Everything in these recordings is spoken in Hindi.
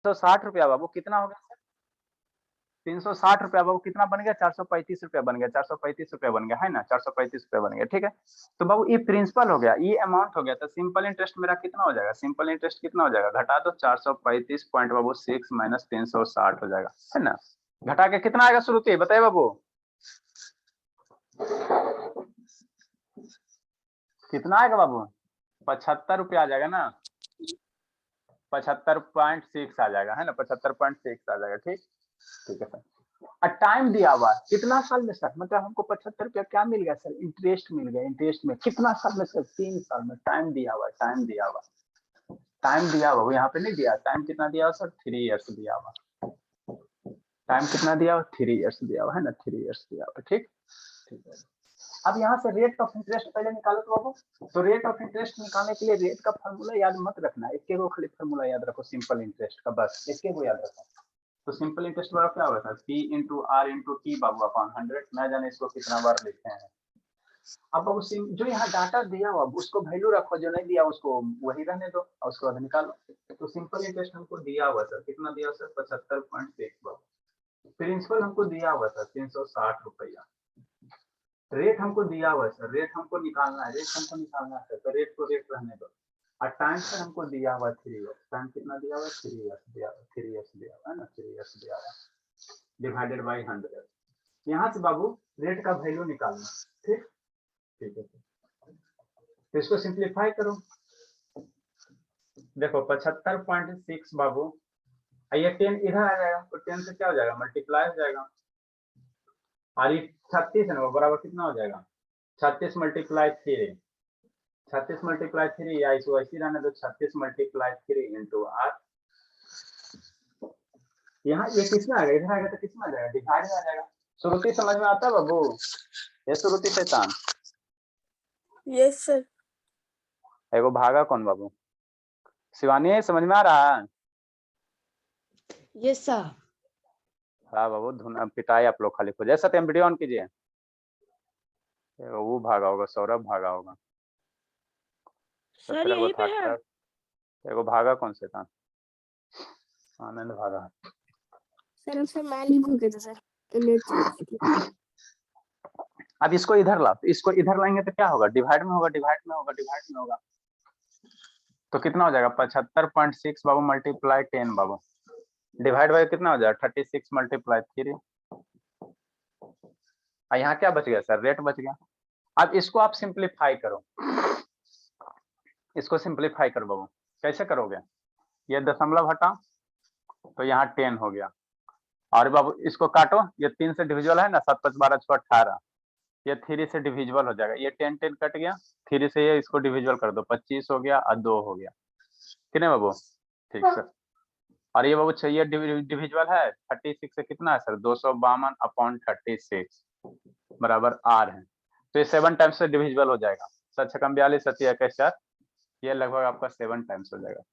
₹360 बाबू कितना हो गया? 360 बाबू कितना बन गया? ₹435 बन गया, ₹435 बन गया है ना, ₹435 बन गया। ठीक है, तो बाबू ये प्रिंसिपल हो गया, ये अमाउंट हो गया, तो सिंपल इंटरेस्ट मेरा कितना हो जाएगा? सिंपल इंटरेस्ट कितना हो जाएगा? घटा दो 435 पॉइंट बाबू 6 माइनस 360 हो जाएगा, है ना। घटा के कितना आएगा श्रुति, बताइए बाबू कितना आएगा बाबू? ₹75 आ जाएगा ना, 75.6 आ जाएगा, है ना, 75.6 आ जाएगा। ठीक, ठीक है सर। और टाइम दिया हुआ कितना साल में सर? मतलब हमको ₹75 क्या मिल गया सर? इंटरेस्ट मिल गया। इंटरेस्ट में कितना साल में सर? 3 साल में। टाइम दिया हुआ, टाइम दिया हुआ, टाइम दिया हुआ, यहाँ पे नहीं दिया। टाइम कितना दिया हुआ सर? 3 ईयर्स दिया हुआ। टाइम कितना दिया हुआ? 3 ईयर्स दिया हुआ, है ना, 3 ईयर्स दिया हुआ। ठीक, ठीक है। अब यहाँ से रेट ऑफ इंटरेस्ट पहले निकालो तो बाबू। तो रेट ऑफ इंटरेस्ट निकालने के लिए रेट का फार्मूला याद मत रखना, एक को खाली फार्मूला याद रखो सिंपल इंटरेस्ट का, बस एक को याद रखो। तो सिंपल इंटरेस्ट वाला क्या होता है? P into are into T बाबू अपॉन 100। मैं जाने इसको कितना बार लिखते हैं। अब बाबू जो यहाँ डाटा दिया हुआ उसको वैल्यू रखो, जो नहीं दिया उसको वही रहने दो और उसके बाद निकालो। तो सिंपल इंटरेस्ट हमको दिया हुआ सर, कितना दिया सर? 75.6 बाबू। प्रिंसिपल हमको दिया हुआ सर ₹360। रेट हमको दिया हुआ है सर, रेट हमको निकालना है, रेट हमको निकालना है, तो रेट को रेट रहने दो। और टाइम सर हमको दिया हुआ 3 ईयर्स। टाइम कितना दिया हुआ? 3 ईयर्स दिया हुआ, 3 ईयर्स दिया हुआ है ना, 3 ईयर्स दिया हुआ डिवाइडेड बाई 100। यहाँ से बाबू रेट का वैल्यू निकालना। ठीक, ठीक है, तो इसको सिंप्लीफाई करो। देखो 75.6 बाबू, ये 10 इधर आ जाएगा, तो 10 से क्या हो जाएगा? मल्टीप्लाई हो जाएगा। और ये 36 है ना, बराबर कितना हो जाएगा? 36 मल्टीप्लाई 3, 36 मल्टीप्लाई 3 या इसको ऐसी रहने दो, 36 मल्टीप्लाई 3 इंटू आर। यहाँ ये कितना आएगा? इधर आएगा तो कितना आ जाएगा? डिवाइड में आ जाएगा। श्रुति समझ में आता है बाबू? ये श्रुति शैतान। Yes sir. एगो भागा कौन बाबू? शिवानी समझ में आ रहा है? Yes sir. हाँ बाबू, धुन पिटाई आप लोग खाली खोजे। सत्यम वीडियो ऑन कीजिए। वो भागा होगा, सौरभ भागा होगा। सर यहीं पे है। एगो भागा कौन शैतान? आनंद भागा। सर उसे मैं नहीं भूल गया था सर। अब इसको इधर ला, इसको इधर लाएंगे तो क्या होगा? डिवाइड में होगा, डिवाइड में होगा, डिवाइड में होगा। तो कितना हो जाएगा? 75.6 बाबू मल्टीप्लाई 10 बाबू डिवाइड बाय कितना हो जाएगा? 36 मल्टीप्लाई 3। यहाँ क्या बच गया सर? रेट बच गया। अब इसको आप सिंप्लीफाई करो, इसको सिंप्लीफाई करो बाबू। कैसे करोगे? ये दशमलव हटा तो यहाँ 10 हो गया। और बाबू इसको काटो, ये 3 से डिविजिबल है ना, 7 5 12 6 18। ये 3 से डिविजिबल हो जाएगा। ये 10 10 कट गया, 3 से ये इसको डिविजिबल कर दो, 25 हो गया और 2 हो गया। कितने बाबू? ठीक सर। और ये बाबू चाहिए डिविजिबल है 36 से, कितना है सर? 252 अपॉन 36 बराबर आर है। तो ये 7 टाइम्स से डिविजिबल हो जाएगा। 7 छक्का 42, 7 21 4, ये लगभग आपका 7 टाइम्स हो जाएगा।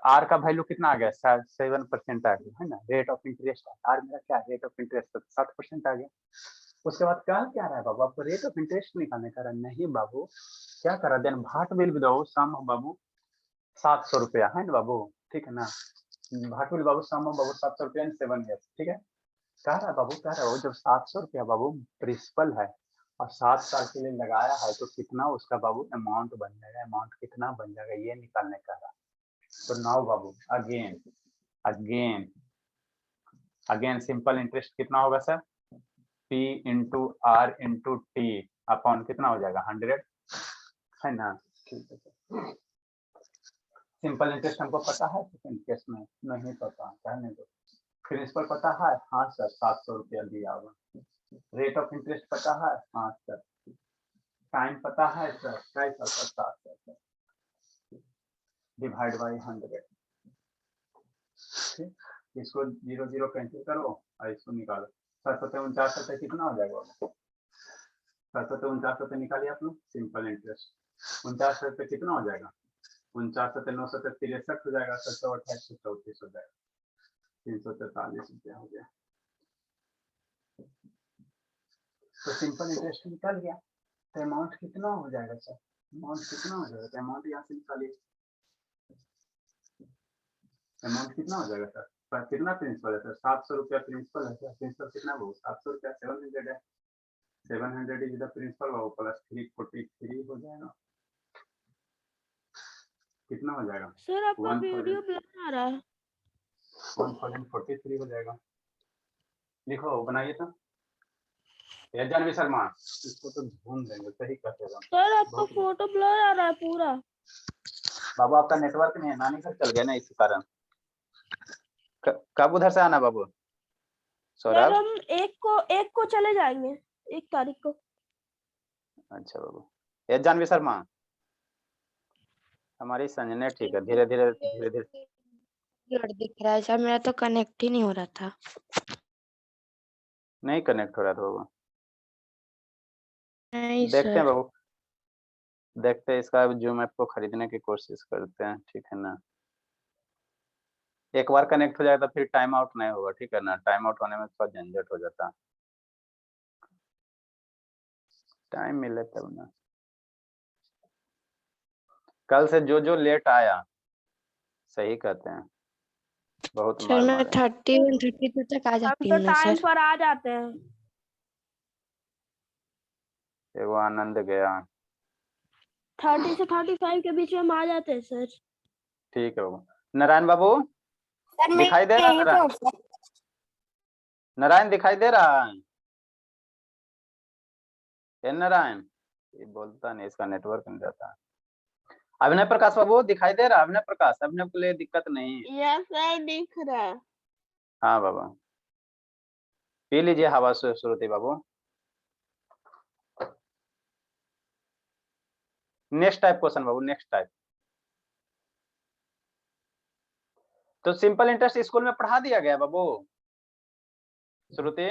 आर का वैल्यू कितना आ गया? 7% आ गया, है ना। रेट ऑफ इंटरेस्ट आर मेरा क्या? रेट ऑफ इंटरेस्ट 7% आ गया। उसके बाद क्या रहा है बाबू? आपको रेट ऑफ इंटरेस्ट निकालने का? नहीं बाबू, क्या करा? देन भाट बिल विदाउट सम बाबू ₹700 है ना बाबू, ठीक है ना। भाट बिल बाबू सम बाबू ₹700 इन 7 ईयर्स, ठीक है। कह रहा बाबू, कह रहा बाबू, जब ₹700 बाबू प्रिंसिपल है और 7 साल के लिए लगाया है, तो कितना उसका बाबू अमाउंट बन जाएगा? अमाउंट कितना बन जाएगा ये निकालने का रहा। तो नाउ बाबू again again again simple interest कितना होगा sir? P into are into T upon कितना हो जाएगा? 100, है ना। ठीक है सर। सिंपल इंटरेस्ट हमको पता है, सेकंड केस में नहीं पता, कहने दो। प्रिंसिपल पता है? हाँ सर, ₹700 दिया हुआ। रेट ऑफ इंटरेस्ट पता है? हाँ सर। टाइम पता है सर? कैसा सर? 700 divide by 100। ठीक, इसको 0 0 कैंसिल करो और इसको निकालो। 749 कितना हो जाएगा? 749 निकालिए आप लोग। सिंपल इंटरेस्ट 49 कितना हो जाएगा? 49 9 63 हो जाएगा। 728 34 हो जाएगा। ₹343 हो गया। तो सिंपल इंटरेस्ट निकल गया। तो अमाउंट कितना हो जाएगा सर? अमाउंट कितना हो जाएगा? तो अमाउंट यहाँ से निकालिए। अमाउंट कितना हो जाएगा सर? कितना प्रिंसिपल है सर? 700 रुपया प्रिंसिपल है सर। प्रिंसिपल कितना वो 700 रुपया 700 है। 700 इज द प्रिंसिपल वो प्लस 343 हो जाएगा। कितना हो जाएगा सर आपका वीडियो ब्लर आ रहा है। 1043 हो जाएगा। लिखो बनाइए तो। जानवी शर्मा इसको तो ढूंढ देंगे सही कटेगा। सर आपका फोटो ब्लर आ रहा है पूरा। बाबू आपका नेटवर्क नहीं है, नानी घर चल गया ना इसी कारण। कब उधर से आना बाबू? सर सौरभ हम एक को चले जाएंगे 1 तारीख को। अच्छा बाबू। जानवी शर्मा हमारी संजने ठीक है। धीरे धीरे दिख रहा है सर, मेरा तो कनेक्ट ही नहीं हो रहा था। नहीं कनेक्ट हो रहा था बाबू। नहीं देखते हैं सर। बाबू, देखते हैं इसका जूम ऐप को खरीदने की कोशिश करते हैं, ठीक है ना। एक बार कनेक्ट हो जाए तो फिर टाइम आउट नहीं होगा, ठीक है ना। टाइम आउट होने में थोड़ा झंझट हो जाता है। टाइम मिले तब ना। कल से जो लेट आया सही कहते हैं बहुत सर मार मैं मारे। 31 32 तक आ हम जाती तो हूँ ना टाइम सर। पर आ जाते हैं। वो आनंद गया। 30 से 35 के बीच में हम आ जाते हैं सर। ठीक है बाबू। नारायण बाबू सर दिखाई दे रहा है? नारायण दिखाई दे रहा है? नारायण ये बोलता नहीं, इसका नेटवर्क नहीं रहता। अभिनय प्रकाश बाबू दिखाई दे रहा? अभिनय प्रकाश, अभिनय को लिए दिक्कत नहीं? यस सर दिख रहा है। हाँ बाबा पी लीजिए हवा श्रुति बाबू। नेक्स्ट टाइप क्वेश्चन बाबू, नेक्स्ट टाइप। तो सिंपल इंटरेस्ट स्कूल में पढ़ा दिया गया बाबू श्रुति?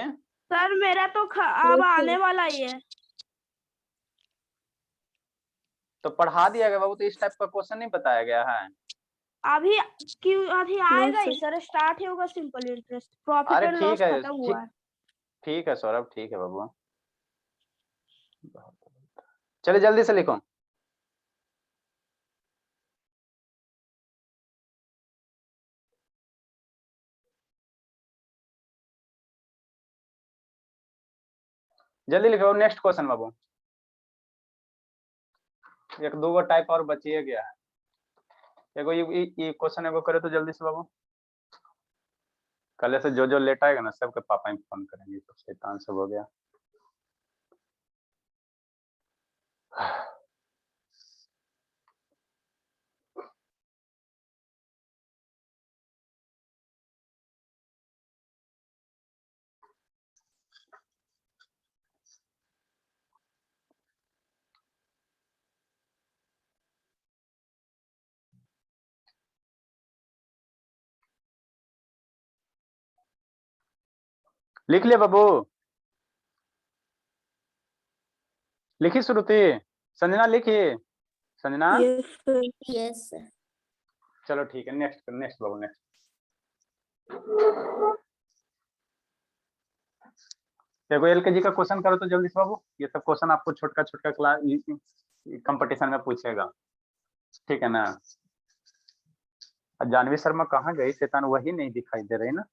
सर मेरा तो अब आने वाला ही है। तो पढ़ा दिया गया बाबू, तो इस टाइप का क्वेश्चन नहीं बताया गया है? अभी क्यों अभी आएगा ही सर। सर। स्टार्ट ही होगा सिंपल इंटरेस्ट। प्रॉफिट अरे एंड लॉस खत्म हुआ है। ठीक है सौरभ, ठीक है बाबू। चलिए जल्दी से लिखो। जल्दी लिखो नेक्स्ट क्वेश्चन बाबू। एक दो गो टाइप और बचिए गया है। एगो ये क्वेश्चन एगो करे तो जल्दी से बाबू। कल से जो लेट आएगा ना सबके पापा ही फोन करेंगे, तो शैतान सब हो गया। लिख लिया बाबू? लिखी श्रुति? संजना लिखी? Sanjana yes sir. चलो ठीक है। नेक्स्ट नेक्स्ट बाबू नेक्स्ट। देखो एलकेजी का क्वेश्चन करो तो जल्दी से बाबू। ये सब क्वेश्चन आपको छोटका छोटका क्लास कंपटीशन में पूछेगा, ठीक है ना। जानवी शर्मा कहाँ गई? शैतान वही नहीं दिखाई दे रही ना,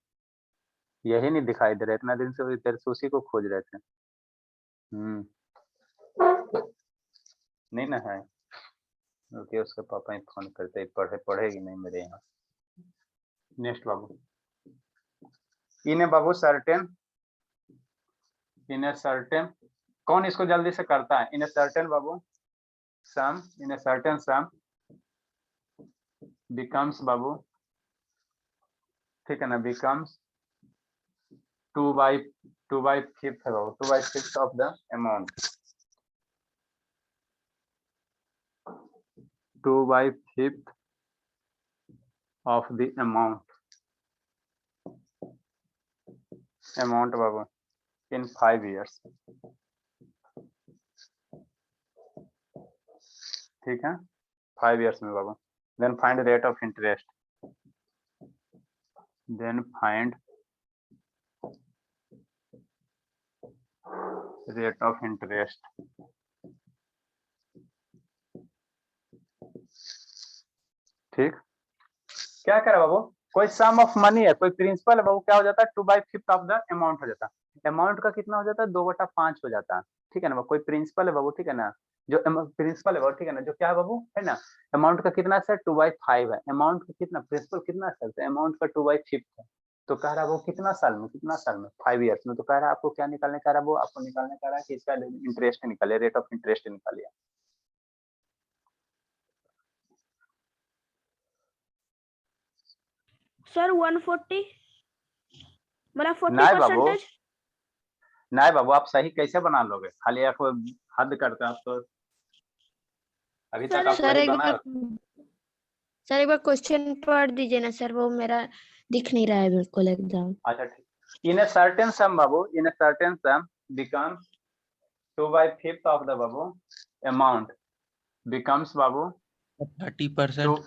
यही नहीं दिखाई दे रहा। इतना दिन से तेरे से उसी को खोज रहे थे। नहीं ना है। ओके उसके पापा ही फोन करते ही पढ़ेगी नहीं मेरे यहाँ। नेक्स्ट बाबू। इन्हें बाबू सर्टेन, इन्हें सर्टेन कौन इसको जल्दी से करता है? इन्हें सर्टेन बाबू सम, इन्हें सर्टेन सम बिकम्स बाबू, ठीक है ना, बिकम्स 2/5 है बाबू, 2/5 of the amount, 2/5 of the amount Babu in 5 years, ठीक है 5 years में बाबू। then find rate of interest, then find rate of interest, ठीक। क्या करा बाबू? कोई सम ऑफ मनी है, कोई प्रिंसिपल है वो क्या हो जाता है 2/5 ऑफ द अमाउंट हो जाता है। अमाउंट का कितना हो जाता है 2/5 हो जाता है, ठीक है ना। कोई प्रिंसिपल है बाबू, ठीक है ना, जो प्रिंसिपल है बाबू, ठीक है ना, जो क्या है बाबू, है ना, अमाउंट का कितना सर 2/5 है। अमाउंट का कितना, प्रिंसिपल कितना सर, अमाउंट का 2/5 है। तो कह रहा है वो कितना साल में, कितना साल में 5 ईयर्स में। तो कह रहा है आपको क्या निकालने, कह रहा है वो आपको निकालने कह रहा है कि इसका इंटरेस्ट निकालिए, रेट ऑफ इंटरेस्ट निकालिए। सर 140 मतलब 40 नहीं बाबू, परसेंटेज। नहीं बाबू, आप सही कैसे बना लोगे, खाली आप हद करते हैं आप तो, अभी तक आप सर सही एक बनाए। बार सर एक बार क्वेश्चन पढ़ दीजिए ना सर, वो मेरा दिख नहीं रहा है बिल्कुल एकदम। अच्छा ठीक, इन a certain sum Babu, in a certain sum becomes 2/5 of the Babu amount becomes Babu 30%।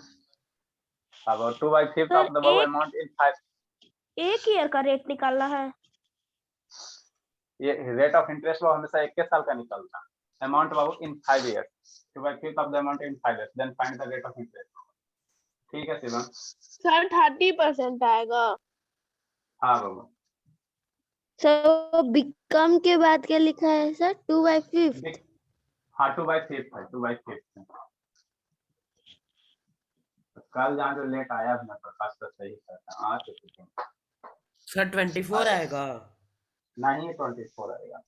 2/5 sir of the बाबू एक amount in 5, ईयर का रेट निकालना है। ये रेट ऑफ इंटरेस्ट बाबू हमेशा 21 साल का निकलता है। Amount Babu in 5 years, 2/5 of the amount in 5 years, then find the rate of interest। ठीक है शिवम। सर 30% आएगा। हाँ बाबू, सर बिकम के बाद क्या लिखा है सर, 2/5? हाँ 2/5 है, 2/5 है। कल जहाँ जो लेट आया अपना प्रकाश तो सही करता, आज तो ठीक है। सर 24 आएगा। नहीं 24 आएगा।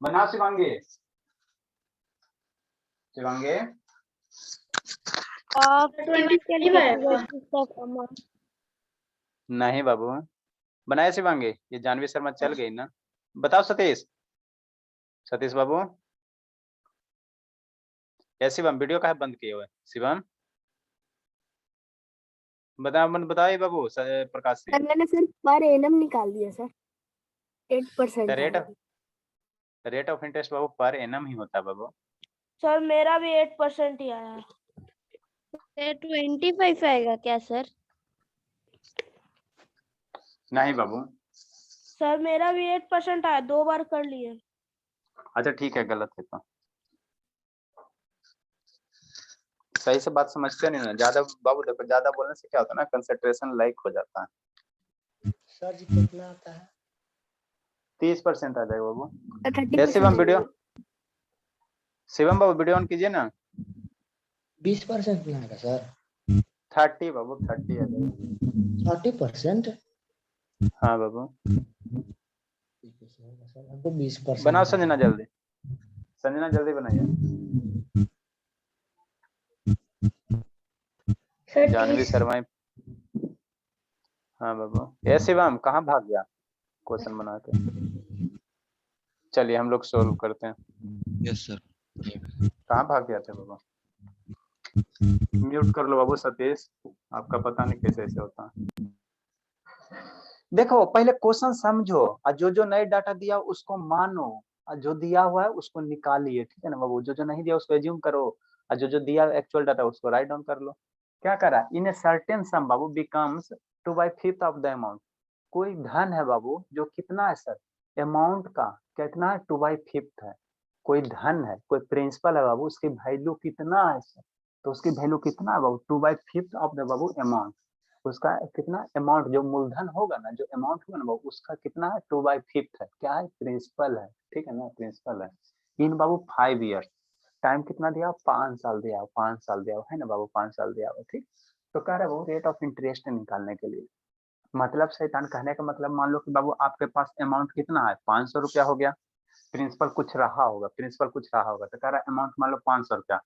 बनाओ शिवांगी, शिवांगी नहीं बाबू, बनाया शिवांगी, ये जानवी शर्मा चल गई ना। बताओ सतीश, सतीश बाबू, या शिवम वीडियो का बंद किए हुए शिवम, बताइए बाबू प्रकाश सर सिंह। मैंने सर पर एनम निकाल दिया sir, 8% rate of interest Babu per annum ही होता है बाबू। सर मेरा भी 8% ही आया है। 25 आएगा क्या सर? नहीं बाबू, सर मेरा भी 8% आया, 2 बार कर लिए। अच्छा ठीक है, गलत है तो सही से बात समझते नहीं ना ज्यादा बाबू। देखो ज्यादा बोलने से क्या होता है ना, कंसंट्रेशन लाइक हो जाता है। सर जी कितना आता है? 30% आ जाएगा बाबू। 30% Shivam video, Shivam Babu video on कीजिए ना। 20% में आएगा सर? 30 बाबू, 30 आ जाएगा। 30%? हाँ बाबू, सर हमको 20% बनाओ संजना जल्दी, संजना जल्दी बनाइए। जानवी शर्मा, हाँ बाबू। ए शिवम कहाँ भाग गया क्वेश्चन बना के। चलिए हम लोग सोल्व करते हैं। Yes sir. कहाँ भाग गया थे बाबू, म्यूट कर लो बाबू सतीश, आपका पता नहीं कैसे ऐसे होता है। देखो पहले क्वेश्चन समझो और जो जो नए डाटा दिया उसको मानो, और जो दिया हुआ है उसको निकालिए, ठीक है ना बाबू। जो जो नहीं दिया उसको एज्यूम करो, और जो जो दिया एक्चुअल डाटा उसको राइट डाउन कर लो। क्या करा, इन ए सर्टेन सम बाबू बिकम्स 2/5 ऑफ द अमाउंट। कोई धन है बाबू जो कितना है सर, अमाउंट का कितना है 2/5 है। कोई धन है, कोई प्रिंसिपल है बाबू, उसकी वैल्यू कितना है सर, तो उसकी वैल्यू कितना है बाबू 2/5 ऑफ द बाबू अमाउंट। उसका कितना अमाउंट, जो मूलधन होगा ना, जो अमाउंट होगा ना बाबू, उसका कितना है 2/5 है। क्या है, प्रिंसिपल है, ठीक है ना, प्रिंसिपल है। इन बाबू 5 ईयर, टाइम कितना दिया, 5 साल दिया, 5 साल दिया है ना बाबू, 5 साल दिया हुआ, ठीक। तो कह रहे बाबू रेट ऑफ इंटरेस्ट निकालने के लिए, मतलब शैतान कहने का मतलब, मान लो कि बाबू आपके पास अमाउंट कितना है 500 रुपया हो गया, प्रिंसिपल कुछ रहा होगा, प्रिंसिपल कुछ रहा होगा, तो कह रहा है अमाउंट मान लो 500 रुपया,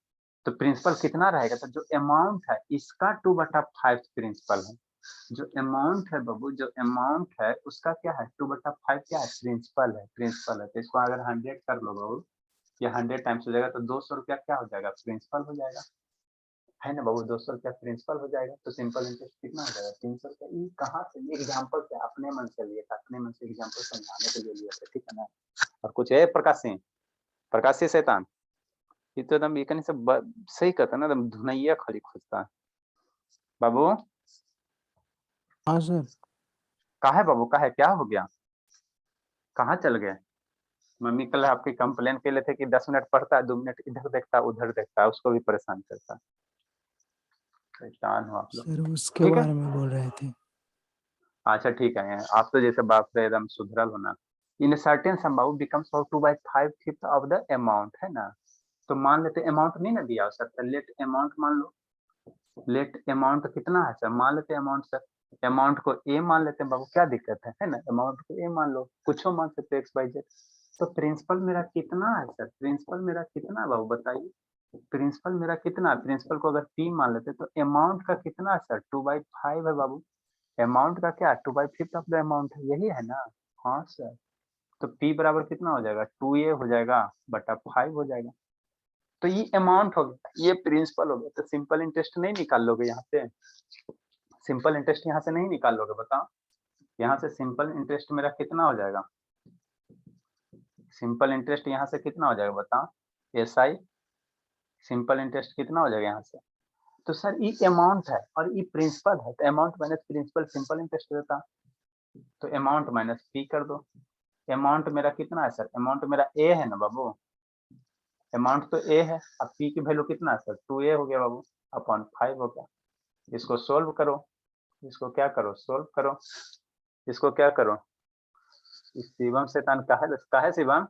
तो प्रिंसिपल कितना रहेगा, तो जो अमाउंट है इसका 2/5 प्रिंसिपल है। जो अमाउंट है बाबू, जो अमाउंट है उसका क्या है 2/5 क्या है, प्रिंसिपल है, प्रिंसिपल है। तो इसको अगर 100 कर लो बाबू, या 100 टाइम्स हो जाएगा तो 200 रुपया क्या हो जाएगा, प्रिंसिपल हो जाएगा, है ना बाबू। 200 रुपया प्रिंसिपल हो जाएगा, तो सिंपल इंटरेस्ट कितना हो जाएगा 300 रुपया। ये कहाँ से, एग्जाम्पल से अपने मन से लिए था, अपने मन से एग्जाम्पल समझाने के लिए लिया था, ठीक है ना। और कुछ है प्रकाश सिंह, प्रकाश सिंह शैतान, ये तो एकदम ये कहीं से सही कहता है ना, एकदम धुनैया खड़ी खोजता है बाबू। हाँ सर। कहा है बाबू, कहा है, क्या हो गया, कहाँ चल गए। मम्मी कल आपकी कंप्लेन के लिए थे कि 10 मिनट पढ़ता है, 2 मिनट इधर देखता है उधर देखता है, उसको भी परेशान करता है। परेशान हो आप लोग। सर उसके ठीक है। बारे में बोल रहे थे। अच्छा ठीक है, आप तो जैसे बाप से एकदम सुधरल होना। इन सर्टेन सम बाबू बिकम्स 2/5 ऑफ द अमाउंट, है ना। तो मान लेते अमाउंट नहीं ना दिया हो सर, लेट अमाउंट मान लो। लेट अमाउंट कितना है सर, मान लेते अमाउंट सर, अमाउंट को ए मान लेते हैं बाबू, क्या दिक्कत है ना। अमाउंट को ए मान लो, कुछ मान सकते XYZ। तो प्रिंसिपल मेरा कितना है सर, प्रिंसिपल मेरा कितना है बाबू बताइए। प्रिंसिपल मेरा कितना है, प्रिंसिपल को अगर P मान लेते तो अमाउंट का कितना है सर, 2/5 है बाबू। अमाउंट का क्या 2/5 ऑफ द अमाउंट है, यही है ना। हाँ सर, तो P बराबर कितना हो जाएगा, 2A हो जाएगा बटा 5 हो जाएगा। तो ये अमाउंट हो गया, ये प्रिंसिपल हो गया। तो सिंपल इंटरेस्ट नहीं निकाल लोगे यहाँ से, सिंपल इंटरेस्ट यहाँ से नहीं निकाल लोगे बताओ। यहाँ से सिंपल इंटरेस्ट मेरा कितना हो जाएगा, सिंपल इंटरेस्ट यहाँ से कितना हो जाएगा बताओ। SI सिंपल इंटरेस्ट कितना हो जाएगा यहाँ से। तो सर ये अमाउंट है और ये प्रिंसिपल है, तो amount minus principal simple interest देता। तो अमाउंट माइनस P कर दो। अमाउंट मेरा कितना है सर, अमाउंट मेरा A है ना बाबू, अमाउंट तो A है। अब P की वैल्यू कितना है सर, 2A हो गया बाबू अपॉन 5 हो गया। इसको सोल्व करो, इसको क्या करो, सोल्व करो, इसको क्या करो। शिवम शैतान काहे शिवम,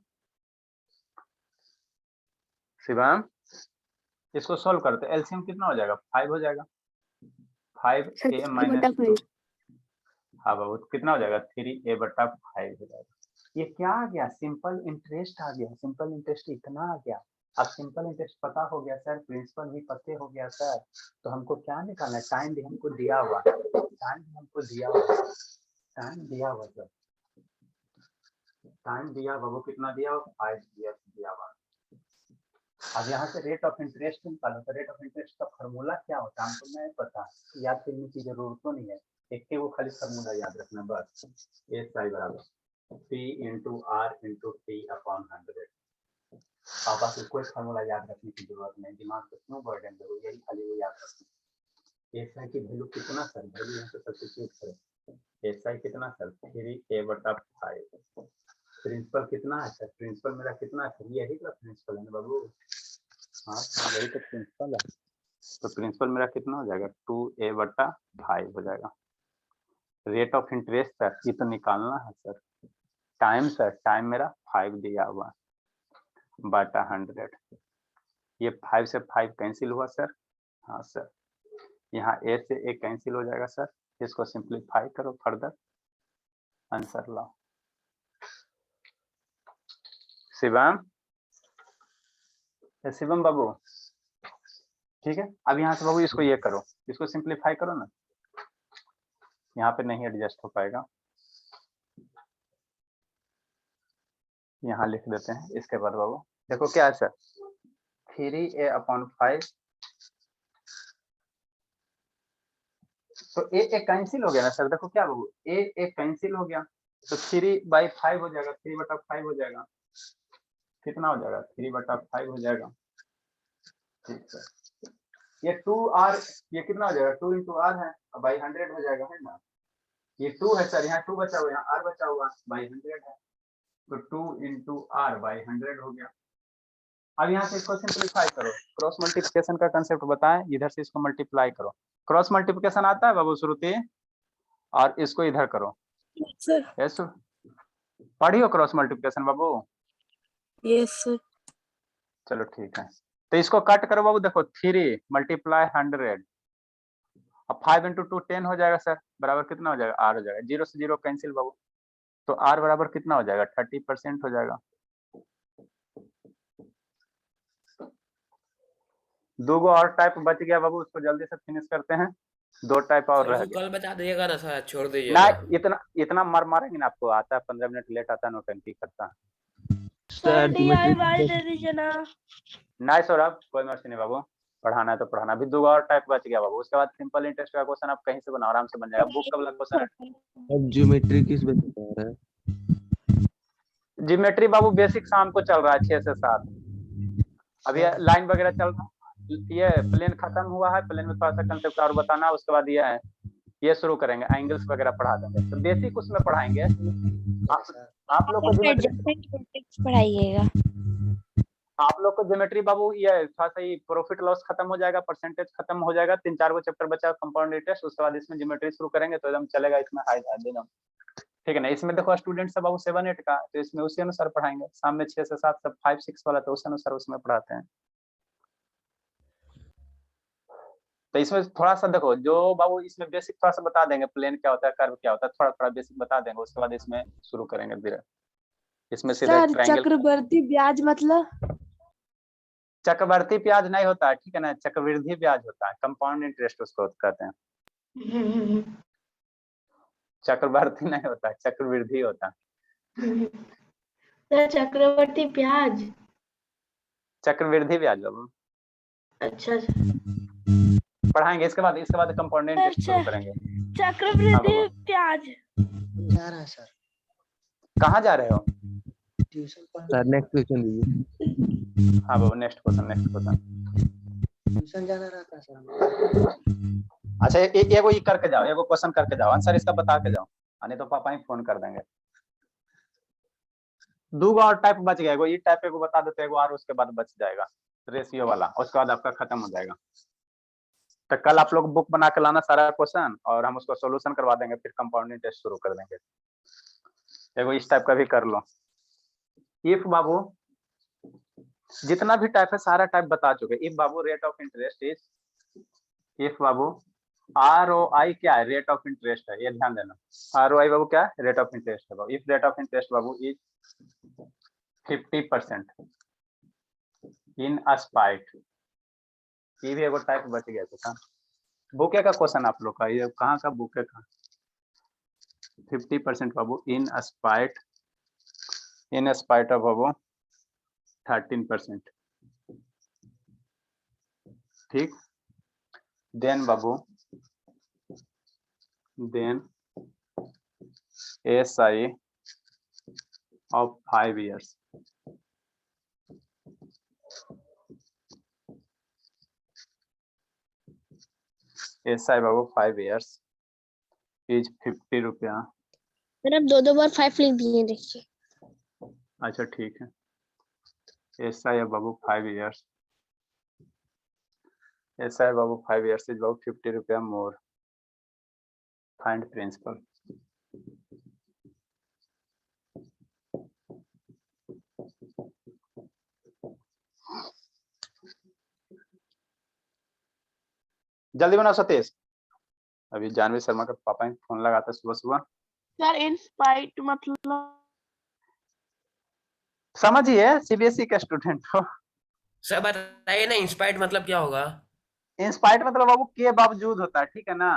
शिवम इसको सोल्व करो तो एलसीएम कितना हो जाएगा, 5 हो जाएगा। 5A माइनस 2, हाँ बाबू कितना हो जाएगा, 3A बटा 5 हो जाएगा। ये क्या आ गया, सिंपल इंटरेस्ट आ गया। सिंपल इंटरेस्ट इतना आ गया। अब सिंपल इंटरेस्ट पता हो गया सर, प्रिंसिपल भी पते हो गया सर, तो हमको क्या निकालना है, टाइम भी हमको दिया हुआ, टाइम भी हमको दिया हुआ, टाइम दिया हुआ सर, टाइम दिया बाबू कितना दिया हुआ, 5 दिया हुआ। अब यहाँ से रेट ऑफ इंटरेस्ट निकालो, तो रेट ऑफ इंटरेस्ट का फार्मूला क्या होता है हमको नहीं पता, याद करने की जरूरत तो नहीं है, एक के वो खाली फार्मूला याद रखना बस। SI बराबर P into R into T upon 100। अब आपको कोई फार्मूला याद रखने की जरूरत नहीं, दिमाग को क्यों बर्डन दो, यही खाली वो याद रखना। SI की वैल्यू कितना सर, वैल्यू यहाँ पे सब्स्टिट्यूट करें। SI कितना सर, 3A बटा 5। प्रिंसिपल कितना है सर, प्रिंसिपल मेरा कितना है सर, यही तो प्रिंसिपल है ना बाबू। हाँ यही तो प्रिंसिपल है। तो प्रिंसिपल मेरा कितना हो जाएगा, 2A बटा 5 हो जाएगा। रेट ऑफ इंटरेस्ट सर ये तो निकालना है सर। टाइम सर, टाइम मेरा 5 दिया हुआ बटा 100। ये 5 से 5 कैंसिल हुआ सर, हाँ सर। यहाँ A से A कैंसिल हो जाएगा सर, इसको सिंप्लीफाई करो फर्दर, आंसर लाओ। शिवम, शिवम बाबू ठीक है। अब यहाँ से बाबू इसको ये करो, इसको सिंप्लीफाई करो ना, यहाँ पे नहीं एडजस्ट हो पाएगा, यहाँ लिख देते हैं। इसके बाद बाबू देखो क्या है सर, 3A अपॉन 5, तो A कैंसिल हो गया ना सर, देखो क्या बाबू A कैंसिल हो गया, तो 3/5 हो जाएगा, 3 बटा 5 हो जाएगा, कितना हो जाएगा 3 बटा 5 हो जाएगा। ठीक सर, ये 2R ये कितना हो जाएगा, 2 इंटू R है बाई 100 हो जाएगा, है ना। ये 2 है सर, यहाँ 2 बचा हुआ, यहाँ R बचा हुआ बाई 100 है, तो 2 इंटू R बाई 100 हो गया। अब यहाँ से इसको सिंप्लीफाई करो, क्रॉस मल्टीप्लिकेशन का कंसेप्ट बताएं, इधर से इसको मल्टीप्लाई करो। क्रॉस मल्टीप्लिकेशन आता है बाबू श्रुति, और इसको इधर करो। यस पढ़ियो क्रॉस मल्टीप्लिकेशन बाबू। Yes sir. चलो ठीक है, तो इसको कट करो बाबू, देखो 3 मल्टीप्लाई 100, अब 5 इंटू 2 10 हो जाएगा सर, बराबर कितना हो जाएगा, R हो जाएगा। 0 से 0 कैंसिल बाबू, तो R बराबर कितना हो जाएगा, 30% हो जाएगा। 2 और टाइप बच गया बाबू, उसको जल्दी से फिनिश करते हैं। 2 टाइप और रह गया। कल बता दीजिएगा ना सर, छोड़ ना दीजिएगा। इतना मारेंगे ना, आपको आता है 15 मिनट लेट आता है, नौटंकी करता है। सर DI वाली दे दीजिए ना। नहीं सौरभ कोई मर्जी नहीं बाबू, पढ़ाना है तो पढ़ाना। अभी 2 और टाइप बच गया बाबू, उसके बाद सिंपल इंटरेस्ट का क्वेश्चन आप कहीं से बनाओ, आराम से बन जाएगा। बुक का वाला क्वेश्चन है। अब ज्योमेट्री किस बता रहा है? ज्योमेट्री बाबू बेसिक शाम को चल रहा है 6 से 7, अभी लाइन वगैरह चल रहा है। ये प्लेन खत्म हुआ है, प्लेन में थोड़ा सा कंसेप्ट और बताना, उसके बाद ये शुरू करेंगे, एंगल्स वगैरह पढ़ा देंगे। तो बेसिक उसमें पढ़ाएंगे। आप लोग को ज्योमेट्री एडजस्टमेंट मैट्रिक्स पढ़ाइएगा। आप लोग को ज्योमेट्री बाबू ये थोड़ा सा ही प्रॉफिट लॉस खत्म हो जाएगा, परसेंटेज खत्म हो जाएगा, 3-4 गो चैप्टर बचा कंपाउंड इंटरेस्ट, उसके बाद इसमें ज्योमेट्री शुरू करेंगे तो एकदम चलेगा इसमें हाई एकदम। ठीक है ना। इसमें देखो स्टूडेंट सब बाबू 7-8 का, तो इसमें उसी अनुसार पढ़ाएंगे। शाम में 6 से 7 सब 5-6 वाला, तो उस अनुसार उसमें पढ़ाते हैं। तो इसमें थोड़ा सा देखो, जो बाबू इसमें बेसिक थोड़ा सा बता देंगे, प्लेन क्या होता है, कर्व क्या होता है, थोड़ा थोड़ा बेसिक बता देंगे, उसके बाद इसमें शुरू करेंगे धीरे। इसमें सीधा सर ट्रायंगल, चक्रवर्ती ब्याज मतलब? चक्रवर्ती ब्याज नहीं होता है, ठीक है ना, चक्रवृद्धि ब्याज होता है, कंपाउंड इंटरेस्ट उसको कहते हैं। चक्रवर्ती नहीं होता है, चक्रवृद्धि होता है। सर चक्रवर्ती ब्याज। चक्रवृद्धि ब्याज बाबू अच्छा पढ़ाएंगे, इसके बाद कंपाउंड इंटरेस्ट शुरू करेंगे। चक्रवृद्धि ब्याज जा रहा है सर, कहाँ जा रहे हो? ट्यूशन पढ़ सर नेक्स्ट क्वेश्चन दीजिए। हाँ बाबू नेक्स्ट क्वेश्चन। ट्यूशन जाना रहता है सर हमको। अच्छा एगो ये करके जाओ, एगो क्वेश्चन करके जाओ, आंसर इसका बता के जाओ, नहीं तो पापा ही फोन कर देंगे। 2 और टाइप बच गया, एगो ये टाइप एगो बता देते, एगो और उसके बाद बच जाएगा रेशियो वाला, उसके बाद आपका खत्म हो जाएगा। तो कल आप लोग बुक बना के लाना सारा क्वेश्चन, और हम उसको सोल्यूशन करवा देंगे, फिर कंपाउंडिंग टेस्ट शुरू कर देंगे। एगो इस टाइप का भी कर लो। इफ बाबू जितना भी टाइप है सारा टाइप बता चुके। If Babu rate of interest is, if Babu ROI क्या है? रेट ऑफ इंटरेस्ट है, ये ध्यान देना। ROI बाबू क्या है? रेट ऑफ इंटरेस्ट है बाबू। इफ रेट ऑफ इंटरेस्ट बाबू इज 50% इन स्पाइट, ये भी एगो टाइप बच गया था। बुके का क्वेश्चन आप लोग का, ये कहाँ का बुके का? 50% बाबू इन स्पाइट ऑफ बाबू 13%, ठीक। देन बाबू then SI of 5 years, SI बाबू 5 years इज 50 रुपया। सर आप 2-2 बार 5 लिख दिए, देखिए। अच्छा ठीक है। SI बाबू 5 years, SI बाबू 5 years इज बाबू 50 रुपया मोर। Find principal. जल्दी बनाओ सतीश, अभी जानवी शर्मा का पापा ही फोन लगाता सुबह सुबह। सर इन स्पाइट मतलब? समझिए CBSE का स्टूडेंट हो। सर बताइए ना, इंस्पायर्ड मतलब क्या होगा? इंस्पाइट मतलब बाबू के बावजूद होता है, ठीक है ना।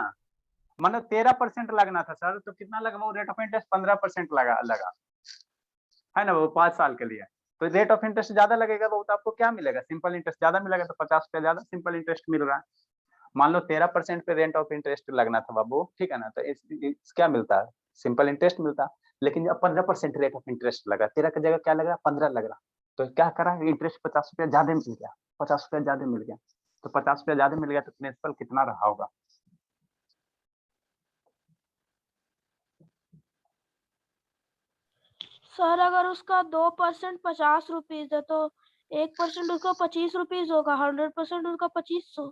मानो 13% लगना था सर, तो कितना लगा वो? रेट ऑफ इंटरेस्ट 15% लगा है ना वो 5 साल के लिए। तो रेट ऑफ इंटरेस्ट ज्यादा लगेगा तो आपको क्या मिलेगा? सिंपल इंटरेस्ट ज्यादा मिलेगा, तो 50 रुपया ज्यादा सिंपल इंटरेस्ट मिल रहा है। मान लो 13% पे रेट ऑफ इंटरेस्ट लगना था बाबू, ठीक है ना, तो इस क्या मिलता है? सिंपल इंटरेस्ट मिलता है। लेकिन जब 15% रेट ऑफ इंटरेस्ट लगा, 13 की जगह क्या लग रहा? 15 लग रहा, तो क्या करा? इंटरेस्ट 50 रुपया ज्यादा मिल गया, 50 रुपया ज्यादा मिल गया। तो 50 रुपया ज्यादा मिल गया तो प्रिंसिपल कितना रहा होगा? सर अगर उसका 2% 50 रुपीज है तो 1% उसका 25 रुपीज होगा, 100% उसका 2500।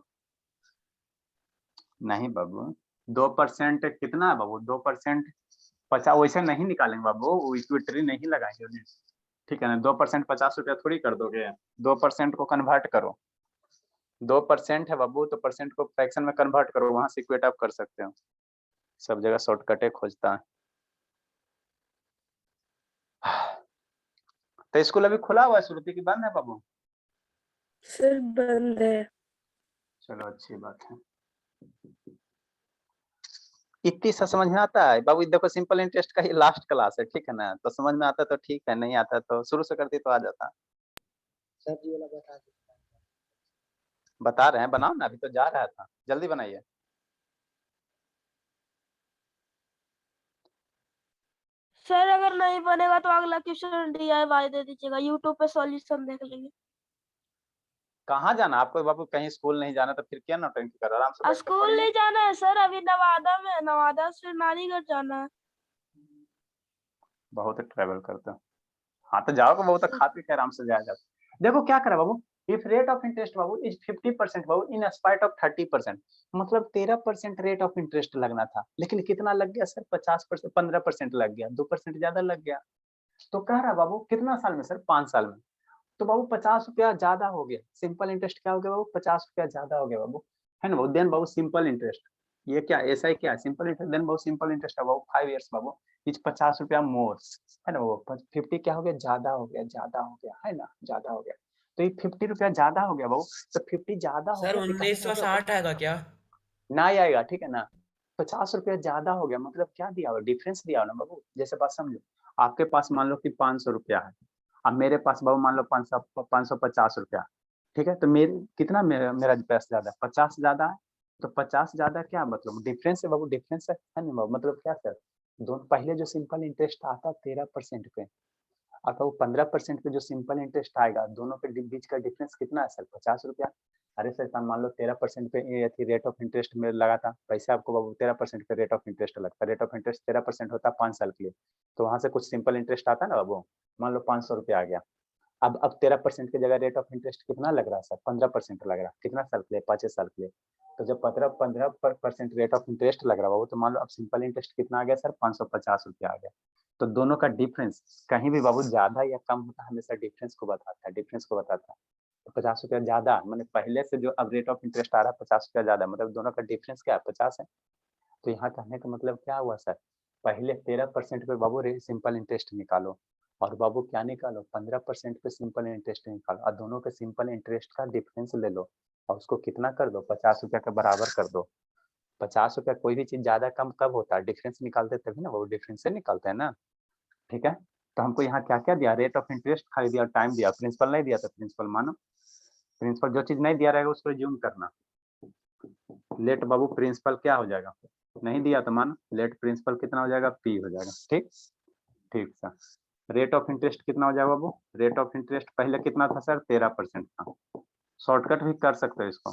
नहीं बाबू, 2% कितना है बाबू? 2% 50 वैसे नहीं निकालेंगे बाबू, वो इक्विटी नहीं लगाएंगे, ठीक है ना। 2% 50 रुपया थोड़ी कर दोगे, 2% को कन्वर्ट करो। 2% है बाबू, तो परसेंट को फ्रैक्शन में कन्वर्ट करो, वहां से इक्वेट आप कर सकते हो। सब जगह शॉर्टकटे खोजता है। तो स्कूल अभी खुला हुआ है श्रुति की बंद है बाबू? सर बंद है। चलो अच्छी बात है। इतनी सा समझ में आता है बाबू? देखो सिंपल इंटरेस्ट का ही लास्ट क्लास है, ठीक है ना, तो समझ में आता तो ठीक है, नहीं आता तो शुरू से करती तो आ जाता। सर जी वाला बता दीजिए। बता रहे हैं, बनाओ ना, अभी तो जा रहा था, जल्दी बनाइए। सर अगर नहीं बनेगा तो अगला क्वेश्चन DIY दे दीजिएगा, यूट्यूब पे सॉल्यूशन देख लेंगे। कहाँ जाना आपको बाबू? कहीं स्कूल नहीं जाना तो फिर क्या नौटंकी कर? आराम से बैठ के स्कूल पढ़िए। नहीं जाना है सर, अभी नवादा में, नवादा से नानीगढ़ जाना है। बहुत ट्रेवल करते हो। हाँ तो जाओगे बाबू, तो खा पी के आराम से जाया जाता। देखो क्या करा बाबू, इफ रेट ऑफ इंटरेस्ट बाबू इज 50% बाबू इन स्पाइट ऑफ 30%, मतलब 13% रेट ऑफ इंटरेस्ट लगना था, लेकिन कितना लग गया सर? 50%, 15% लग गया, 2% ज्यादा लग गया। तो कह रहा बाबू कितना साल में सर? 5 साल में। तो बाबू 50 रुपया ज्यादा हो गया। सिंपल इंटरेस्ट क्या हो गया बाबू? 50 रुपया ज्यादा हो गया बाबू, है ना बाबू। देन बाबू सिंपल इंटरेस्ट, ये क्या ऐसा ही क्या है? Simple interest. देन बाबू सिंपल इंटरेस्ट है बाबू 5 इयर्स बाबू इज 50 रुपया मोर, है ना वो 50 क्या हो गया? ज्यादा हो गया, ज्यादा हो गया, है ना, ज्यादा हो गया। तो ये 50 रुपया ज्यादा हो गया बाबू, तो 50 ज्यादा हो सर गया तो कहने का मतलब 1960 आएगा क्या? ना ही आएगा, ठीक है ना। 50 रुपया ज्यादा हो गया मतलब क्या दिया हो? डिफरेंस दिया हो ना बाबू। जैसे बात समझो, आपके पास मान लो कि 500 रुपया है, अब मेरे पास बाबू मान लो 550 रुपया, ठीक है। तो मेरे कितना मेरा पैसा ज्यादा है? 50 ज्यादा है। तो 50 ज्यादा क्या मतलब? डिफरेंस है बाबू, डिफरेंस है ना बाबू। मतलब क्या सर, दोनों पहले जो सिंपल इंटरेस्ट आता 13% पे, और वो 15% पे जो सिंपल इंटरेस्ट आएगा, दोनों के बीच का डिफरेंस कितना है सर? 50 रुपया। अरे सर मान लो 13% पे ये थी रेट ऑफ इंटरेस्ट में लगा था पैसे आपको बाबू, 13% पे रेट ऑफ इंटरेस्ट लगता है। रेट ऑफ इंटरेस्ट 13% होता है 5 साल के लिए, तो वहां से कुछ सिंपल इंटरेस्ट आता है ना बाबू। मान लो 500 रुपया आ गया। अब 13% की जगह रेट ऑफ इंटरेस्ट कितना लग रहा है सर? 15% लग रहा है। कितना साल के लिए? 5 साल के लिए। तो जब 15% रेट ऑफ इंटरेस्ट लग रहा है तो मान लो अब सिंपल इंटरेस्ट कितना आ गया सर? 550 रुपया आ गया। तो दोनों का डिफरेंस कहीं भी बाबू ज्यादा या कम होता है, हमेशा डिफरेंस को बताता है, डिफरेंस को बताता है। तो 50 रुपया ज्यादा, मैंने पहले से जो अब रेट ऑफ इंटरेस्ट आ रहा है 50 रुपया ज्यादा, मतलब दोनों का डिफरेंस क्या है? 50 है। तो यहाँ कहने का मतलब क्या हुआ सर? पहले 13% पे बाबू सिंपल इंटरेस्ट निकालो, और बाबू क्या निकालो? 15% पे सिंपल इंटरेस्ट निकालो, और दोनों के सिंपल इंटरेस्ट का डिफरेंस ले लो और उसको कितना कर दो? 50 रुपया के बराबर कर दो। 50 रुपया, कोई भी चीज ज्यादा कम कब होता है? डिफरेंस निकालते तभी ना, वो डिफरेंस से निकालते हैं ना, ठीक है। तो हमको यहाँ क्या क्या दिया? रेट ऑफ इंटरेस्ट खाली दिया, टाइम दिया, प्रिंसिपल नहीं दिया। तो प्रिंसिपल मानो, प्रिंसिपल जो चीज नहीं दिया रहेगा उसको जूम करना। लेट बाबू प्रिंसिपल क्या हो जाएगा? नहीं दिया तो मानो लेट प्रिंसिपल कितना हो जाएगा? पी हो जाएगा, ठीक। ठीक सर। रेट ऑफ इंटरेस्ट कितना हो जाएगा बाबू? रेट ऑफ इंटरेस्ट पहले कितना था सर? 13% था। शॉर्टकट भी कर सकते हो इसको,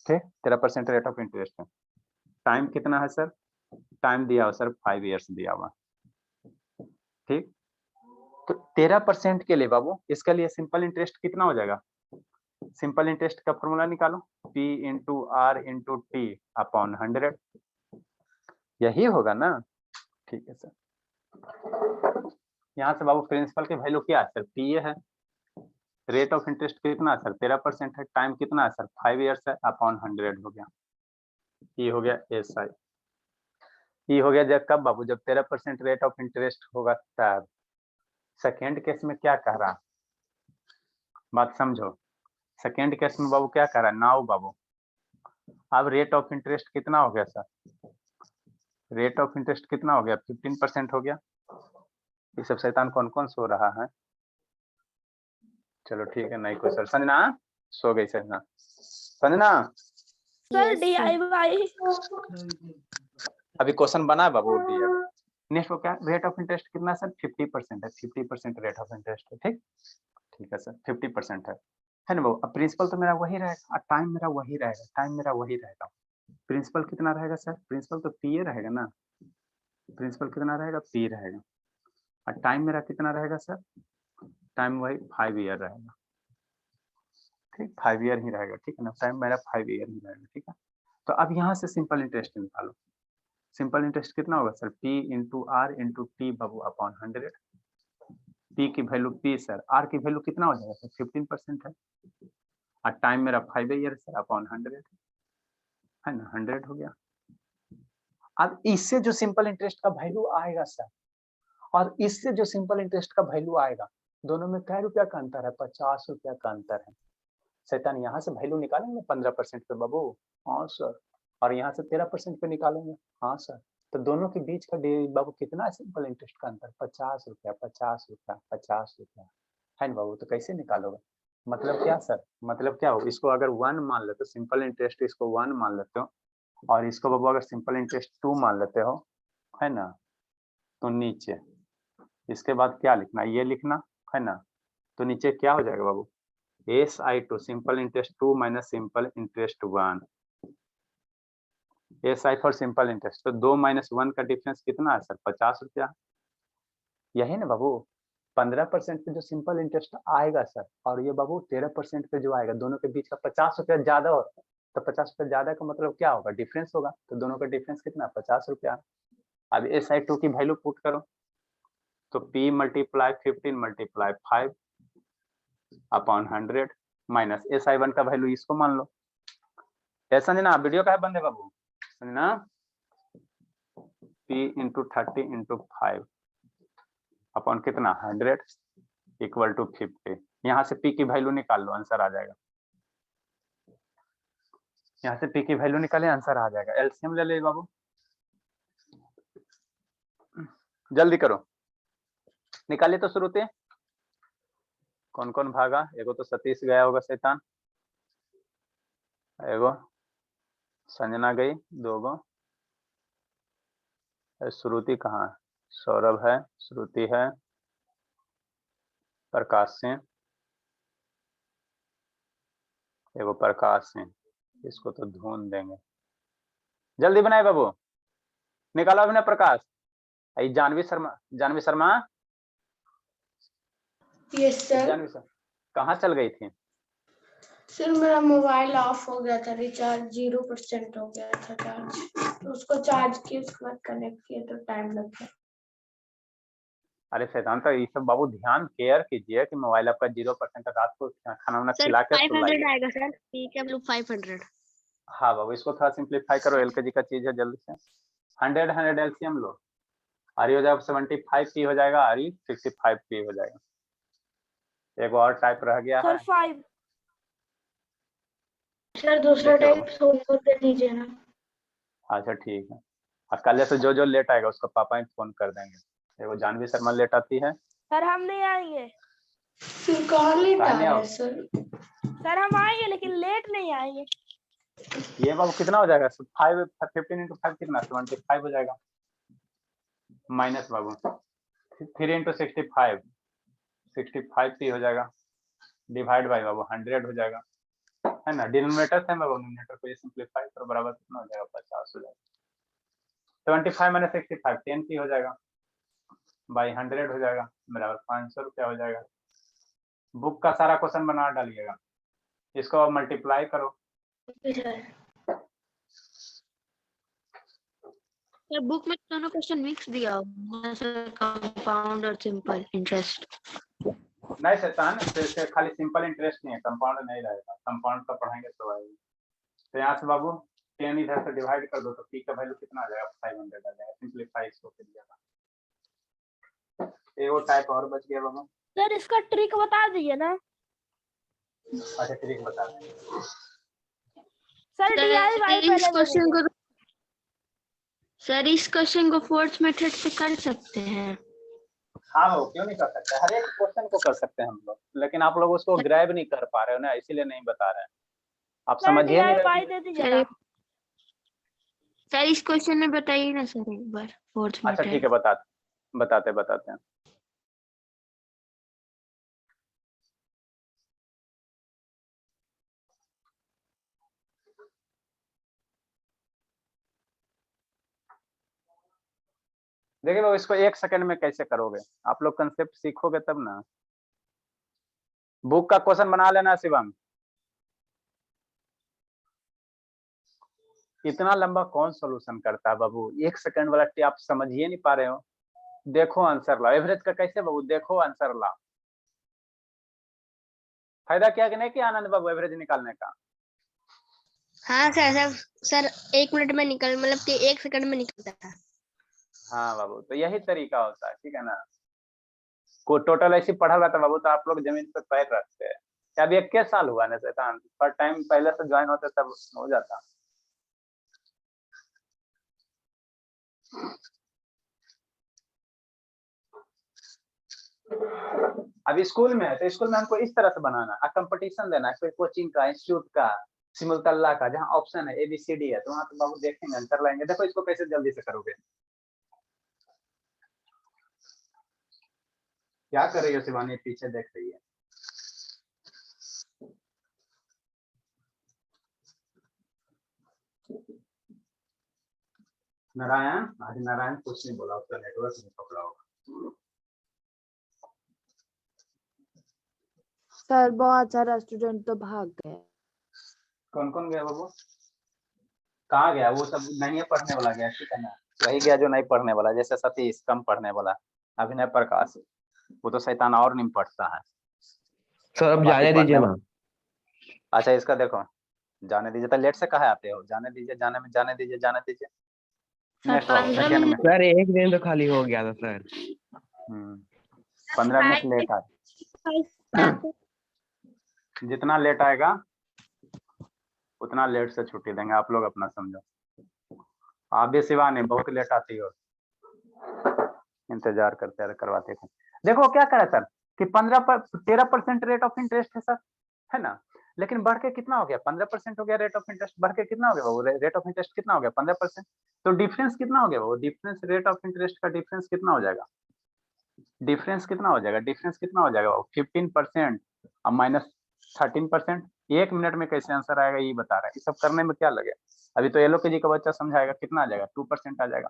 ठीक। 13% रेट ऑफ इंटरेस्ट है। टाइम कितना है सर? टाइम दिया हुआ सर 5 इयर्स दिया हुआ, ठीक। तो 13% के लिए बाबू इसके लिए सिंपल इंटरेस्ट कितना हो जाएगा? सिंपल इंटरेस्ट का फॉर्मूला निकालो, P into are into T upon 100, यही होगा ना, ठीक है सर। यहाँ से बाबू प्रिंसिपल की वैल्यू क्या है सर? पी है। रेट ऑफ इंटरेस्ट कितना है सर? 13% है। टाइम कितना है सर? 5 इयर्स है, अपॉन 100 हो गया। ये हो गया एस आई। ये हो गया जब कब बाबू? जब 13% रेट ऑफ इंटरेस्ट होगा तब। सेकेंड केस में क्या कह रहा? बात समझो, सेकेंड केस में बाबू क्या कह रहा है? नाउ बाबू अब रेट ऑफ इंटरेस्ट कितना हो गया सर? रेट ऑफ इंटरेस्ट कितना हो गया? 15% हो गया। ये सब शैतान कौन कौन सो रहा है? चलो ठीक है, नहीं कोई सर। संजना सो गई। Sanjana, Sanjana sir Yes, sir. DIY अभी क्वेश्चन बना है बाबू। नेक्स्ट क्या? रेट ऑफ इंटरेस्ट कितना सर? 50% है। 50% रेट ऑफ इंटरेस्ट है, ठीक। ठीक है सर, 50% है ना बाबू। अब प्रिंसिपल तो मेरा वही रहेगा और टाइम मेरा वही रहेगा, टाइम मेरा वही रहेगा। प्रिंसिपल कितना रहेगा सर? प्रिंसिपल तो पी रहेगा ना। प्रिंसिपल कितना रहेगा? पी रहेगा। और टाइम मेरा कितना रहेगा सर? टाइम वही 5 ईयर रहेगा, ठीक। 5 ईयर ही रहेगा, ठीक है ना। टाइम मेरा 5 ईयर ही रहेगा, ठीक है। तो अब यहाँ से सिंपल इंटरेस्ट निकालो। सिंपल इंटरेस्ट कितना होगा sir? P into are into T बाबू अपॉन 100। P की वैल्यू P सर, R की वैल्यू कितना हो जाएगा सर? 15% है। और टाइम मेरा 5 ईयर सर अपॉन 100 है ना, 100 हो गया। अब इससे जो सिंपल इंटरेस्ट का वैल्यू आएगा सर, और इससे जो सिंपल इंटरेस्ट का वैल्यू आएगा, दोनों में क्या रुपया का अंतर है? 50 रुपया का अंतर है। शैतान यहाँ से वैल्यू निकालेंगे 15% पे बाबू, हाँ सर। और यहाँ से 13% पे निकालेंगे, हाँ सर। तो दोनों के बीच का बाबू कितना है सिंपल इंटरेस्ट का अंतर? 50 रुपया, 50 रुपया, 50 रुपया, है ना बाबू। तो कैसे निकालोगे? मतलब क्या सर? मतलब क्या हो? इसको अगर 1 मान लेते हो सिंपल इंटरेस्ट, इसको 1 मान लेते हो, और इसको बाबू अगर सिंपल इंटरेस्ट 2 मान लेते हो, है ना, तो नीचे इसके बाद क्या लिखना? ये लिखना, है ना। तो नीचे क्या हो जाएगा बाबू? SI2 simple interest 2 minus simple interest 1। SI for simple interest, तो 2 माइनस 1 का डिफरेंस कितना है सर? 50 रुपया। यही ना बाबू, 15% पे जो सिंपल इंटरेस्ट आएगा सर, और ये बाबू 13% पे जो आएगा, दोनों के बीच का 50 रुपया ज्यादा होता है। तो 50 रुपया ज्यादा का मतलब क्या होगा, डिफरेंस होगा। तो दोनों का डिफरेंस कितना, 50 रुपया। अब SI2 की वैल्यू पुट करो, तो P multiply 15 multiply 5 upon 100 minus SI1 का वैल्यू इसको मान लो। ऐसा नहीं ना, वीडियो का है बंदे बाबू, समझना। P इंटू 30 इंटू 5 अपॉन कितना 100 इक्वल टू 50। यहाँ से P की वैल्यू निकाल लो, आंसर आ जाएगा। यहाँ से P की वैल्यू निकाले, आंसर आ जाएगा। एलसीएम ले ले बाबू, जल्दी करो, निकालिए तो शुरुते। कौन कौन भागा, एगो तो सतीश गया होगा शैतान, एगो संजना गई, 2 गो। श्रुति कहाँ है, सौरभ है, श्रुति है, प्रकाश सिंह, एगो प्रकाश सिंह, इसको तो ढूंढ देंगे। जल्दी बनाए बाबू, निकालो Abhinay Prakash. Janvi Sharma, Janvi Sharma, yes sir. Janvi sir कहाँ चल गई थी? सर मेरा मोबाइल ऑफ हो गया था, रिचार्ज 0% हो गया था चार्ज, तो उसको चार्ज किए, उसके बाद कनेक्ट किए तो टाइम लग गया। अरे शैतान, तो ये सब बाबू ध्यान केयर कीजिए कि मोबाइल आपका 0% तक, रात को खाना वाना सर खिला के 500 आएगा सर, ठीक है, 500। हाँ बाबू, इसको थोड़ा सिंप्लीफाई करो, LKG का चीज है, जल्दी से। 100 एलसीएम लो, आर हो जाएगा 75 P हो जाएगा, आर 65 P हो जाएगा। एक और टाइप रह गया है सर 5। सर दूसरा देखिए टाइप सोमवार दे दीजिए ना। अच्छा ठीक है, और कल से जो लेट आएगा उसको पापा ही फोन कर देंगे। एगो जानवी शर्मा लेट आती है। सर हम नहीं आएंगे। फिर कहाँ लेट आ काहे नहीं रहा है आओ? सर? हम आएंगे लेकिन लेट नहीं आएंगे। ये बाबू कितना हो जाएगा, 15 इंटू 5 कितना, 75 हो जाएगा। माइनस बाबू 3 इंटू 65 P हो जाएगा, डिवाइड बाई बाबू 100 हो जाएगा, है ना। डिनोमिनेटर से बाबू न्यूमरेटर को ये सिंप्लीफाई करो, बराबर कितना हो जाएगा, 50 हो जाएगा। 25 माइनस 65 10 P हो जाएगा, बाई 100 हो जाएगा, बराबर 500 रुपया हो जाएगा। बुक का सारा क्वेश्चन बना डालिएगा, इसको अब मल्टीप्लाई करो। सर बुक में दोनों क्वेश्चन मिक्स दिया हुआ है, कंपाउंड और सिंपल इंटरेस्ट। नहीं शैतान, तो खाली सिंपल इंटरेस्ट नहीं है, कंपाउंड नहीं रहेगा, कंपाउंड का पढ़ाएंगे तो आएगा। तो यहाँ से बाबू 10 इधर से डिवाइड कर दो, तो P का वैल्यू कितना आ जाएगा, 500 आ जाएगा। सिंप्लीफाई इसको कर दिया, वो टाइप और बच गया बाबू। सर इसका ट्रिक बता दीजिए ना। अच्छा ट्रिक बता दें। सर DIY इस क्वेश्चन को सर इस क्वेश्चन को फोर्थ मेथड से कर सकते हैं। हाँ वो क्यों नहीं कर सकते, हर एक क्वेश्चन को कर सकते हैं हम लोग, लेकिन आप लोग उसको ग्रैब नहीं कर पा रहे हो ना, इसीलिए नहीं बता रहे हैं। आप समझिए नहीं DIY दे दीजिए ना। सर इस क्वेश्चन में बताइए ना सर एक बार फोर्थ अच्छा मेथड। ठीक है, बताते हैं। देखिए बाबू, इसको 1 सेकंड में कैसे करोगे, आप लोग कंसेप्ट सीखोगे तब ना। बुक का क्वेश्चन बना लेना शिवम, इतना लंबा कौन सॉल्यूशन करता है बाबू, 1 सेकंड वाला आप समझिए नहीं पा रहे हो। देखो आंसर ला, एवरेज का कैसे बाबू, देखो आंसर ला। फायदा क्या कि नहीं कि आनंद बाबू एवरेज निकालने का। हाँ सर 1 मिनट में निकल, मतलब कि 1 सेकंड में निकलता था। हाँ बाबू, तो यही तरीका होता है, ठीक है ना। को टोटल ऐसी पढ़ा हुआ था बाबू, तो आप लोग जमीन पर पैर रखते हैं। अभी 21 साल हुआ ना शैतान, पर टाइम पहले से ज्वाइन होते तब हो जाता। अभी स्कूल में है तो स्कूल में हमको इस तरह से बनाना है, कंपटीशन देना है, कोई कोचिंग का, इंस्टीट्यूट का, सिमुलतल्ला का, जहाँ ऑप्शन है ABCD है, तो वहाँ तो बाबू देखेंगे, आंसर लाएंगे। देखो इसको कैसे जल्दी से करोगे। क्या कर रही हो शिवानी, पीछे देख रही है। नारायण, आज नारायण कुछ नहीं बोला, उसका नेटवर्क नहीं पकड़ा होगा। सर बहुत सारा स्टूडेंट तो भाग गया। कौन कौन गया बाबू? कहाँ गया? वो सब नहीं है पढ़ने वाला गया, ठीक है ना? वही गया जो नहीं पढ़ने वाला, जैसे सतीश कम पढ़ने वाला, अभिनय प्रकाश, वो तो शैतान और नहीं पढ़ता है। सर अब बाकी जाने पढ़ने दीजिए वाला- ना। अच्छा इसका देखो, जाने दीजिए। तो लेट से कहा आते हो? जाने दीजिए, जाने में जाने दीजिए, जाने दीजिए। सर नेक्स्ट बाबू 15 सेकंड में। सर एक दिन तो खाली हो गया था सर। 15 मिनट लेट आ, जितना लेट आएगा उतना लेट से छुट्टी देंगे। आप लोग अपना समझो। आप भी शिवानी बहुत लेट आती हो, इंतजार करते करवाते थे। देखो क्या करे सर कि 13% रेट ऑफ इंटरेस्ट है सर, है ना? लेकिन बढ़ के कितना हो गया? 15% हो गया रेट ऑफ इंटरेस्ट। बढ़ के कितना हो गया वो? रेट ऑफ इंटरेस्ट कितना हो गया? 15%। तो डिफरेंस कितना हो गया वो? डिफरेंस रेट ऑफ इंटरेस्ट का डिफरेंस कितना हो जाएगा? डिफरेंस कितना हो जाएगा? डिफरेंस कितना हो जाएगा? 15% और माइनस 13%। 1 मिनट में कैसे आंसर आएगा ये बता रहा है। ये सब करने में क्या लगे? अभी तो LOK जी का बच्चा समझाएगा, कितना आ जाएगा? 2% आ जाएगा,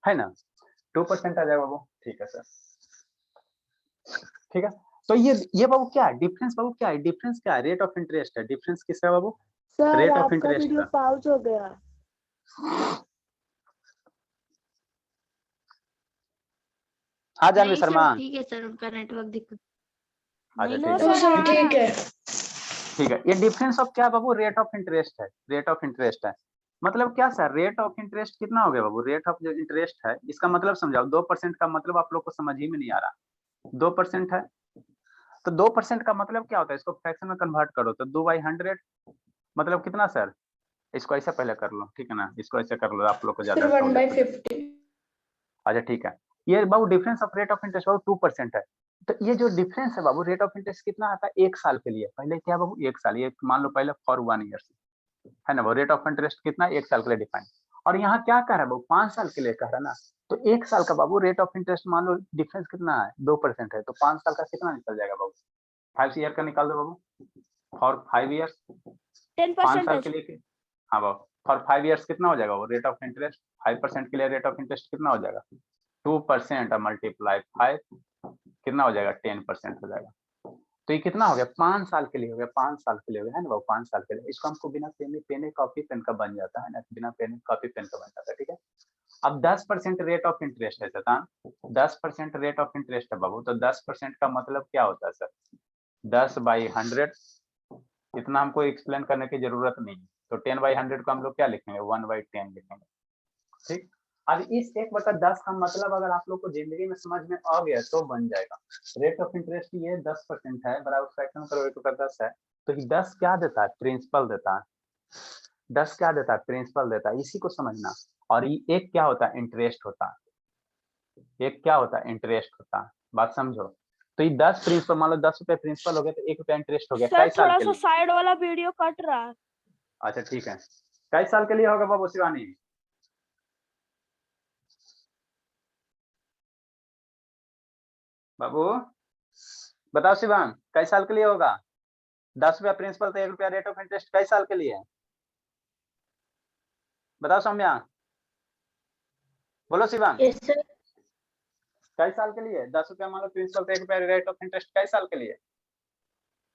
है ना? 2% आ जाएगा वो, ठीक है सर, ठीक है। तो ये बाबू क्या है? डिफरेंस बाबू क्या है? डिफरेंस क्या है? रेट ऑफ इंटरेस्ट है। डिफरेंस किसका है बाबू? सर रेट ऑफ आपका इंटरेस्ट वीडियो का। पॉज हो गया। हाँ जानवी नहीं सर, शर्मा, ठीक है सर, उनका नेटवर्क दिक्कत। अच्छा नो ठीक है, सर, आ रहा ठीक है। है। ठीक है। ये डिफरेंस ऑफ क्या बाबू? रेट ऑफ इंटरेस्ट है। रेट ऑफ इंटरेस्ट है मतलब क्या सर? रेट ऑफ इंटरेस्ट कितना हो गया बाबू? रेट ऑफ जो इंटरेस्ट है इसका मतलब समझाओ। 2% का मतलब आप लोग को समझ ही में नहीं आ रहा। 2% है तो 2% का मतलब क्या होता है? इसको फ्रैक्शन में कन्वर्ट करो तो 2/100 मतलब कितना सर? इसको ऐसे पहले कर लो, ठीक है ना? इसको ऐसे कर लो, आप लोग को ज्यादा फिर सहूलियत हो जाएगी। 1/50। अच्छा ठीक है। ये बाबू difference of rate of interest बाबू 2% है। तो ये जो डिफरेंस है बाबू, रेट ऑफ इंटरेस्ट कितना आता है? 1 साल के लिए। पहले क्या बाबू? 1 साल। ये मान लो पहले फॉर 1 ईयर, है ना? वो रेट ऑफ इंटरेस्ट कितना? 1 साल के लिए डिफाइन। और यहाँ क्या कह रहा है बाबू? 5 साल के लिए कह रहा है ना। तो 1 साल का बाबू रेट ऑफ इंटरेस्ट मान लो डिफरेंस कितना है? 2% है। तो 5 साल का कितना निकल जाएगा बाबू? 5 ईयर का निकाल दो बाबू। फॉर 5 ईयर 5 साल के 10%। लिए। हाँ बाबू, फॉर 5 ईयर्स कितना हो जाएगा वो रेट ऑफ इंटरेस्ट? 5% के लिए रेट ऑफ इंटरेस्ट कितना हो जाएगा? 2% मल्टीप्लाई 5 कितना हो जाएगा? 10% हो जाएगा। तो ये कितना हो गया? 5 साल के लिए हो गया। 5 साल के लिए हो गया, है ना बाबू? 5 साल के लिए। इसको हमको बिना पेन कॉपी पेन का बन जाता है ना, बिना पेन कॉपी पेन का बन जाता है, ठीक है। अब 10% रेट ऑफ इंटरेस्ट है शैतान, 10% रेट ऑफ इंटरेस्ट है बाबू। तो 10% का मतलब क्या होता है सर? 10/100। इतना हमको एक्सप्लेन करने की जरूरत नहीं है। तो 10/100 को हम लोग क्या लिखेंगे? 1/10 लिखेंगे, ठीक। अब इस 1/10 का मतलब अगर आप लोग को जिंदगी में समझ में आ गया तो बन जाएगा। रेट ऑफ इंटरेस्ट ये 10% है, बराबर फ्रैक्शन करो 1/10 है। तो ये 10 क्या देता है? प्रिंसिपल देता है। 10 क्या देता है? प्रिंसिपल देता है। इसी को समझना। और ये एक क्या होता है? इंटरेस्ट होता है। एक क्या होता है? इंटरेस्ट होता है। बात समझो। तो ये 10 प्रिंसिपल, मान लो 10 रुपए प्रिंसिपल हो गया तो 1 रुपया इंटरेस्ट हो गया। सर कई साल थोड़ा के सा लिए? साइड वाला वीडियो कट रहा है। अच्छा ठीक है। कई साल के लिए होगा बाबू शिवानी? बाबू बताओ शिवान, कई साल के लिए होगा? 10 रुपया प्रिंसिपल तो 1 रुपया रेट ऑफ इंटरेस्ट कई साल के लिए? बताओ सौम्या, बोलो शिवान। Yes sir. कई साल के लिए? 10 रुपया मान लो प्रिंसिपल तो 1 रुपया रेट ऑफ इंटरेस्ट कई साल के लिए?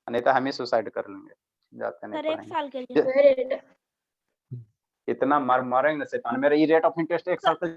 नहीं तो हम ही सुसाइड कर लेंगे, जाते नहीं सर 1 पढ़ेंगे। साल के लिए। इतना मर मरेंगे शैतान। मेरा ये रेट ऑफ इंटरेस्ट 1 साल के